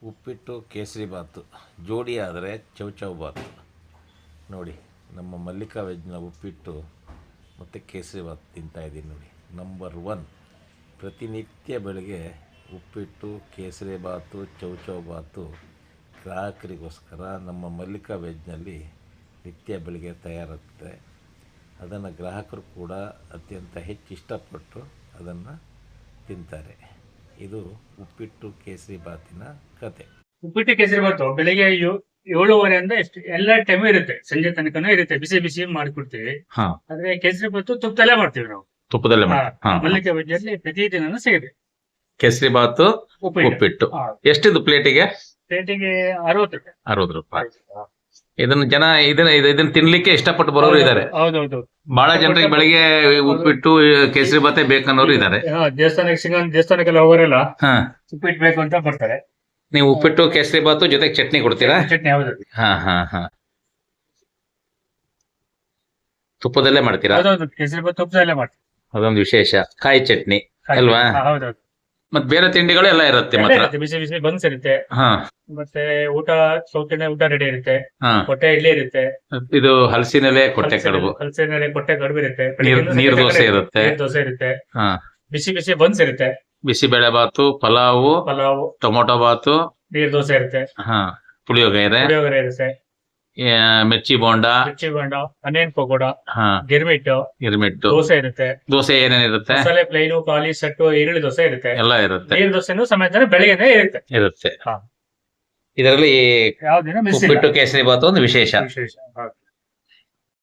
ಉಪ್ಪಿಟ್ಟು ಕೇಸರಿ ಬಾತು ಜೋಡಿ ಆದರೆ ಚೌಚೌ ಬಾತು ನೋಡಿ. ನಮ್ಮ ಮಲ್ಲಿಕಾ ವೆಜ್ನ ಉಪ್ಪಿಟ್ಟು ಮತ್ತು ಕೇಸರಿ ಬಾತು ತಿಂತಾಯಿದ್ದೀನಿ ನೋಡಿ. ನಂಬರ್ 1 ಪ್ರತಿನಿತ್ಯ ಬೆಳಗ್ಗೆ ಉಪ್ಪಿಟ್ಟು ಕೇಸರಿ ಬಾತು ಚೌಚೌ ಬಾತು ಗ್ರಾಹಕರಿಗೋಸ್ಕರ ನಮ್ಮ ಮಲ್ಲಿಕಾ ವೆಜ್ನಲ್ಲಿ ನಿತ್ಯ ಬೆಳಗ್ಗೆ ತಯಾರಾಗುತ್ತೆ. ಅದನ್ನು ಗ್ರಾಹಕರು ಕೂಡ ಅತ್ಯಂತ ಹೆಚ್ಚು ಇಷ್ಟಪಟ್ಟು ಅದನ್ನು ತಿಂತಾರೆ. ಇದು ಉಪ್ಪಿಟ್ಟು ಕೇಸರಿ ಬಾತಿನ ಕತೆ. ಉಪ್ಪಿಟ್ಟು ಕೇಸರಿ ಬಾತು ಬೆಳಿಗ್ಗೆ 7:30 ಎಷ್ಟು ಎಲ್ಲ ಟೈಮು ಇರುತ್ತೆ, ಸಂಜೆ ತನಕನೂ ಇರುತ್ತೆ. ಬಿಸಿ ಬಿಸಿ ಮಾಡಿಕೊಡ್ತೀವಿ. ಆದ್ರೆ ಕೇಸರಿ ಬಾತು ತುಪ್ಪದಲ್ಲೇ ಮಾಡ್ತೀವಿ ನಾವು. ತುಪ್ಪದಲ್ಲೇ ಮಲ್ಲಿಕಾ ವೆಜ್ಜಲ್ಲಿ ಪ್ರತಿದಿನ ಸಿಗುತ್ತೆ ಕೇಸರಿ ಬಾತು ಉಪ್ಪಿಟ್ಟು. ಎಷ್ಟಿದು ಪ್ಲೇಟಿಗೆ? ಪ್ಲೇಟಿಗೆ 60 ರೂಪಾಯಿ. ಇದನ್ನ ಜನ ಇದನ್ನ ತಿನ್ಲಿಕ್ಕೆ ಇಷ್ಟಪಟ್ಟು ಬರೋರು ಇದ್ದಾರೆ. ಹೌದೌದು. ಬಹಳ ಜನರಿಗೆ ಬೆಳಿಗ್ಗೆ ಉಪ್ಪಿಟ್ಟು ಕೇಸರಿ ಬಾತೆ ಬೇಕನ್ನೋರು ಇದ್ದಾರೆ. ದೇವಸ್ಥಾನಕ್ಕೆಲ್ಲ ಹೋಗೋರೆಲ್ಲ ಉಪ್ಪಿಟ್ಟು ಬೇಕು ಅಂತ ಬರ್ತಾರೆ. ನೀವು ಉಪ್ಪಿಟ್ಟು ಕೇಸರಿ ಬಾತು ಜೊತೆಗೆ ಚಟ್ನಿ ಕೊಡ್ತೀರಾ? ಚಟ್ನಿ ಹೌದು. ತುಪ್ಪದಲ್ಲೇ ಮಾಡ್ತೀರಾ? ಹೌದೌದು, ಕೇಸರಿ ಬಾತು ತುಪ್ಪದಲ್ಲೇ ಮಾಡ್ತೀವಿ. ಅದೊಂದು ವಿಶೇಷ. ಕಾಯಿ ಚಟ್ನಿ ಅಲ್ವಾ? ಹೌದೌದು. ಮತ್ ಬೇರೆ ತಿಂಡಿಗಳು ಎಲ್ಲ ಇರುತ್ತೆ ಮಾತ್ರ. ಬಿಸಿ ಬಿಸಿ ಬನ್ಸ್ ಇರುತ್ತೆ. ಮತ್ತೆ ಊಟ ಸೌತ್ ಇಂಡಿಯನ್ ಊಟ ರೆಡಿ ಇರುತ್ತೆ. ಕೊಟ್ಟೆ ಇಡ್ಲಿ ಇರುತ್ತೆ. ಇದು ಹಲಸಿನೆಲೆ ಕೊಟ್ಟೆ ಕಡುಬು. ಹಲಸಿನೆಲೆ ಕೊಟ್ಟೆ ಕಡುಬು ಇರುತ್ತೆ. ನೀರ್ ದೋಸೆ ಇರುತ್ತೆ. ದೋಸೆ ಇರುತ್ತೆ. ಬಿಸಿ ಬಿಸಿ ಬನ್ಸ್ ಇರುತ್ತೆ. ಬಿಸಿಬೇಳೆ ಬಾತು, ಪಲಾವು, ಟೊಮೊಟೊ ಬಾತು, ನೀರ್ ದೋಸೆ ಇರುತ್ತೆ. ಪುಳಿಯೋಗರೆ ಇರುತ್ತೆ. ಮಿರ್ಚಿ ಬೋಂಡ, ಅನಿಯನ್ ಪಕೋಡ, ಗಿರ್ಮಿಟ್ಟು, ದೋಸೆ ಇರುತ್ತೆ. ದೋಸೆ ಏನೇನಿರುತ್ತೆ? ಮಸಾಲೆ ಪ್ಲೈನು, ಖಾಲಿ ಸೆಟ್ಟು, ಈರುಳ್ಳಿ ದೋಸೆ ಇರುತ್ತೆ. ಎಲ್ಲ ಇರುತ್ತೆ. ನೀರ್ ದೋಸೆನೂ ಸಮೇತ ಬೆಳಗ್ಗೆ ಇರುತ್ತೆ. ಇದರಲ್ಲಿ ಯಾವ್ದಿನ ಉಪ್ಪಿಟ್ಟು ಕೇಸರಿ ಬಾತು ಒಂದು ವಿಶೇಷ.